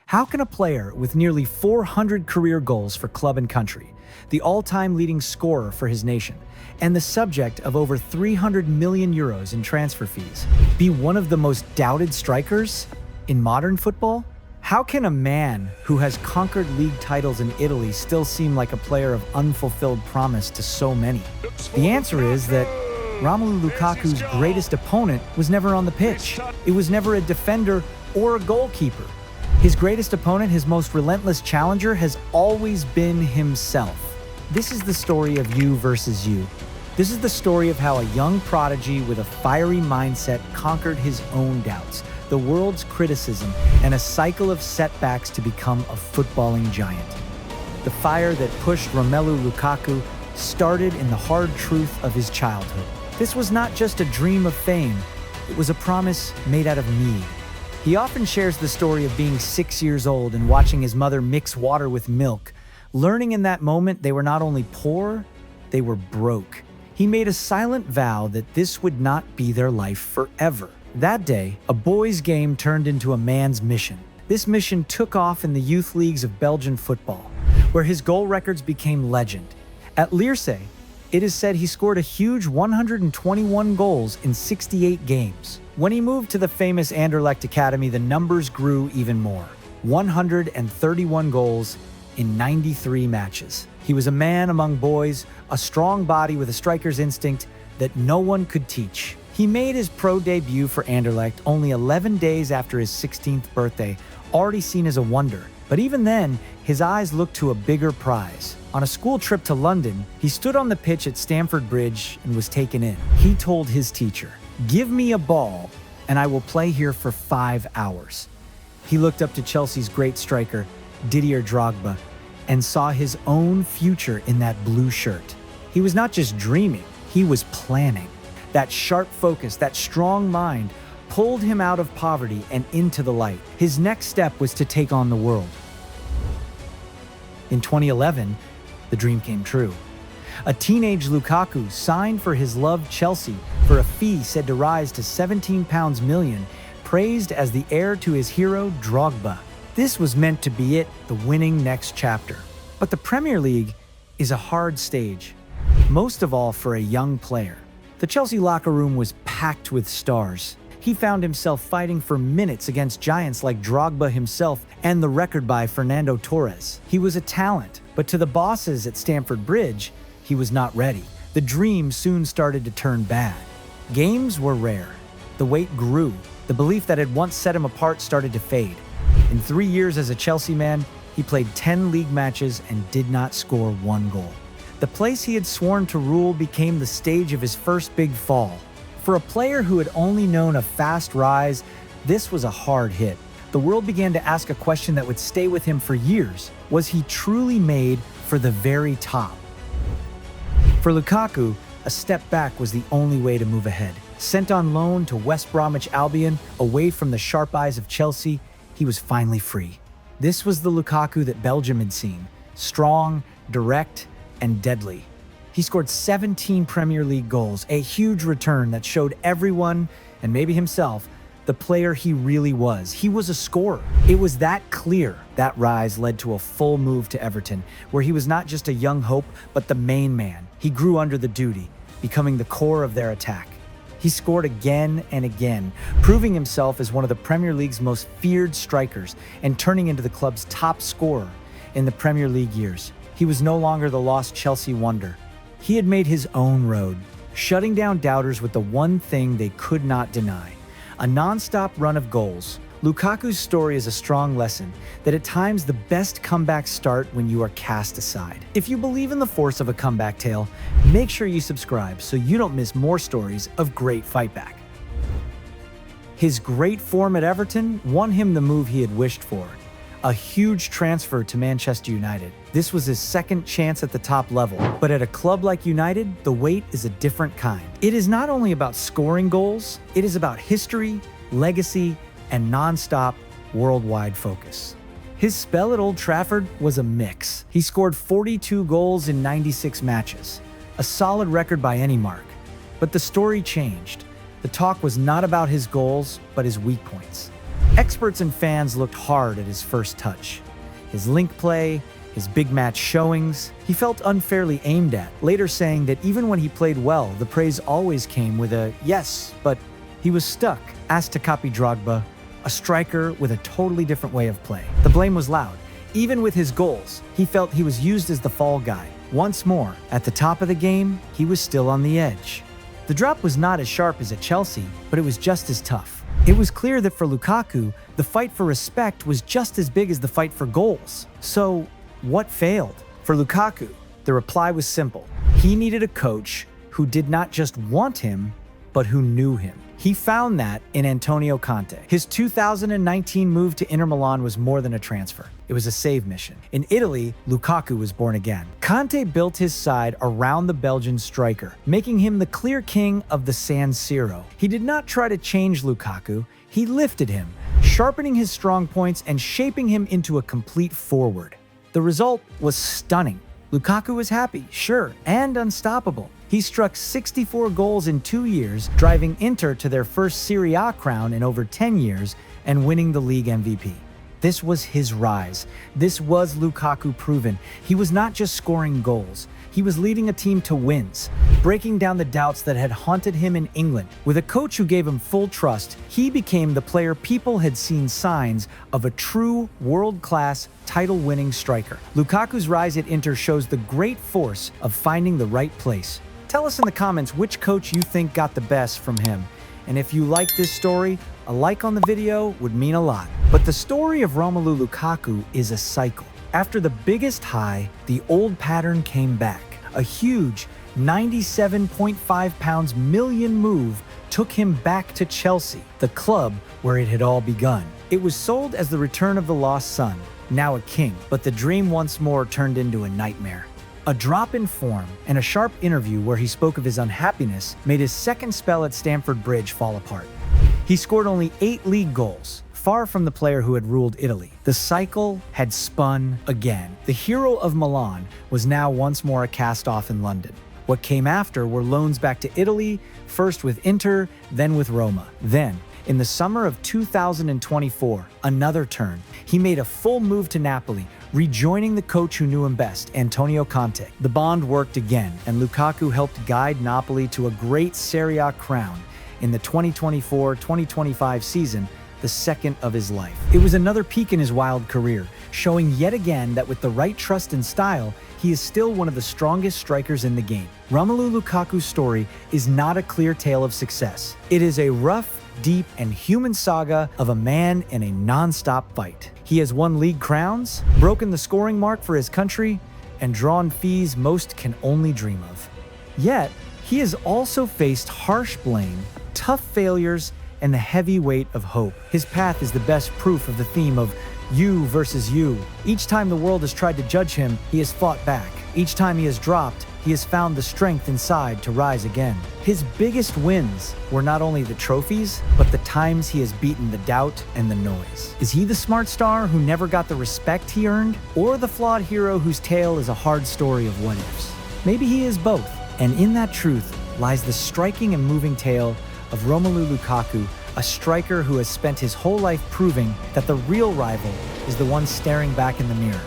How can a player with nearly 400 career goals for club and country, the all-time leading scorer for his nation, and the subject of over 300 million euros in transfer fees, be one of the most doubted strikers in modern football? How can a man who has conquered league titles in Italy still seem like a player of unfulfilled promise to so many? The answer is that Romelu Lukaku's greatest opponent was never on the pitch. It was never a defender or a goalkeeper. His greatest opponent, his most relentless challenger, has always been himself. This is the story of you versus you. This is the story of how a young prodigy with a fiery mindset conquered his own doubts, the world's criticism, and a cycle of setbacks to become a footballing giant. The fire that pushed Romelu Lukaku started in the hard truth of his childhood. This was not just a dream of fame, it was a promise made out of need. He often shares the story of being 6 years old and watching his mother mix water with milk, learning in that moment they were not only poor, they were broke. He made a silent vow that this would not be their life forever. That day, a boy's game turned into a man's mission. This mission took off in the youth leagues of Belgian football, where his goal records became legend. At Lierse, it is said he scored a huge 121 goals in 68 games. When he moved to the famous Anderlecht Academy, the numbers grew even more. 131 goals in 93 matches. He was a man among boys, a strong body with a striker's instinct that no one could teach. He made his pro debut for Anderlecht only 11 days after his 16th birthday, already seen as a wonder. But even then, his eyes looked to a bigger prize. On a school trip to London, he stood on the pitch at Stamford Bridge and was taken in. He told his teacher, "Give me a ball, and I will play here for 5 hours." He looked up to Chelsea's great striker, Didier Drogba, and saw his own future in that blue shirt. He was not just dreaming, he was planning. That sharp focus, that strong mind, pulled him out of poverty and into the light. His next step was to take on the world. In 2011, the dream came true. A teenage Lukaku signed for his loved Chelsea for a fee said to rise to £17 million, praised as the heir to his hero Drogba. This was meant to be it, the winning next chapter. But the Premier League is a hard stage, most of all for a young player. The Chelsea locker room was packed with stars. He found himself fighting for minutes against giants like Drogba himself and the record by Fernando Torres. He was a talent, but to the bosses at Stamford Bridge, he was not ready. The dream soon started to turn bad. Games were rare. The weight grew. The belief that had once set him apart started to fade. In 3 years as a Chelsea man, he played 10 league matches and did not score 1 goal. The place he had sworn to rule became the stage of his first big fall. For a player who had only known a fast rise, this was a hard hit. The world began to ask a question that would stay with him for years. Was he truly made for the very top? For Lukaku, a step back was the only way to move ahead. Sent on loan to West Bromwich Albion, away from the sharp eyes of Chelsea, he was finally free. This was the Lukaku that Belgium had seen. Strong, direct, and deadly. He scored 17 Premier League goals, a huge return that showed everyone, and maybe himself, the player he really was. He was a scorer. It was that clear. That rise led to a full move to Everton, where he was not just a young hope, but the main man. He grew under the duty, becoming the core of their attack. He scored again and again, proving himself as one of the Premier League's most feared strikers and turning into the club's top scorer in the Premier League years. He was no longer the lost Chelsea wonder. He had made his own road, shutting down doubters with the one thing they could not deny: a non-stop run of goals. Lukaku's story is a strong lesson that at times the best comebacks start when you are cast aside. If you believe in the force of a comeback tale, make sure you subscribe so you don't miss more stories of great fightback. His great form at Everton won him the move he had wished for: a huge transfer to Manchester United. This was his second chance at the top level, but at a club like United, the wait is a different kind. It is not only about scoring goals, it is about history, legacy, and non-stop worldwide focus. His spell at Old Trafford was a mix. He scored 42 goals in 96 matches, a solid record by any mark. But the story changed. The talk was not about his goals, but his weak points. Experts and fans looked hard at his first touch. His link play, his big match showings, he felt unfairly aimed at, later saying that even when he played well, the praise always came with a yes, but he was stuck. Asked to copy Drogba, a striker with a totally different way of play. The blame was loud. Even with his goals, he felt he was used as the fall guy. Once more, at the top of the game, he was still on the edge. The drop was not as sharp as at Chelsea, but it was just as tough. It was clear that for Lukaku, the fight for respect was just as big as the fight for goals. So, what failed? For Lukaku, the reply was simple. He needed a coach who did not just want him, but who knew him. He found that in Antonio Conte. His 2019 move to Inter Milan was more than a transfer. It was a save mission. In Italy, Lukaku was born again. Conte built his side around the Belgian striker, making him the clear king of the San Siro. He did not try to change Lukaku, he lifted him, sharpening his strong points and shaping him into a complete forward. The result was stunning. Lukaku was happy, sure, and unstoppable. He struck 64 goals in 2 years, driving Inter to their first Serie A crown in over 10 years and winning the league MVP. This was his rise. This was Lukaku proven. He was not just scoring goals. He was leading a team to wins, breaking down the doubts that had haunted him in England. With a coach who gave him full trust, he became the player people had seen signs of a true world-class, title-winning striker. Lukaku's rise at Inter shows the great force of finding the right place. Tell us in the comments which coach you think got the best from him. And if you like this story, a like on the video would mean a lot. But the story of Romelu Lukaku is a cycle. After the biggest high, the old pattern came back. A huge 97.5 million move took him back to Chelsea, the club where it had all begun. It was sold as the return of the lost son, now a king, but the dream once more turned into a nightmare. A drop in form and a sharp interview where he spoke of his unhappiness made his second spell at Stamford Bridge fall apart. He scored only 8 league goals, far from the player who had ruled Italy. The cycle had spun again. The hero of Milan was now once more a cast-off in London. What came after were loans back to Italy, first with Inter, then with Roma. Then, in the summer of 2024, another turn. He made a full move to Napoli, rejoining the coach who knew him best, Antonio Conte. The bond worked again, and Lukaku helped guide Napoli to a great Serie A crown in the 2024-2025 season, the second of his life. It was another peak in his wild career, showing yet again that with the right trust and style, he is still one of the strongest strikers in the game. Romelu Lukaku's story is not a clear tale of success. It is a rough, deep, and human saga of a man in a non-stop fight. He has won league crowns, broken the scoring mark for his country, and drawn fees most can only dream of. Yet, he has also faced harsh blame, tough failures, and the heavy weight of hope. His path is the best proof of the theme of you versus you. Each time the world has tried to judge him, he has fought back. Each time he has dropped, he has found the strength inside to rise again. His biggest wins were not only the trophies, but the times he has beaten the doubt and the noise. Is he the smart star who never got the respect he earned, or the flawed hero whose tale is a hard story of what-ifs? Maybe he is both, and in that truth lies the striking and moving tale of Romelu Lukaku, a striker who has spent his whole life proving that the real rival is the one staring back in the mirror.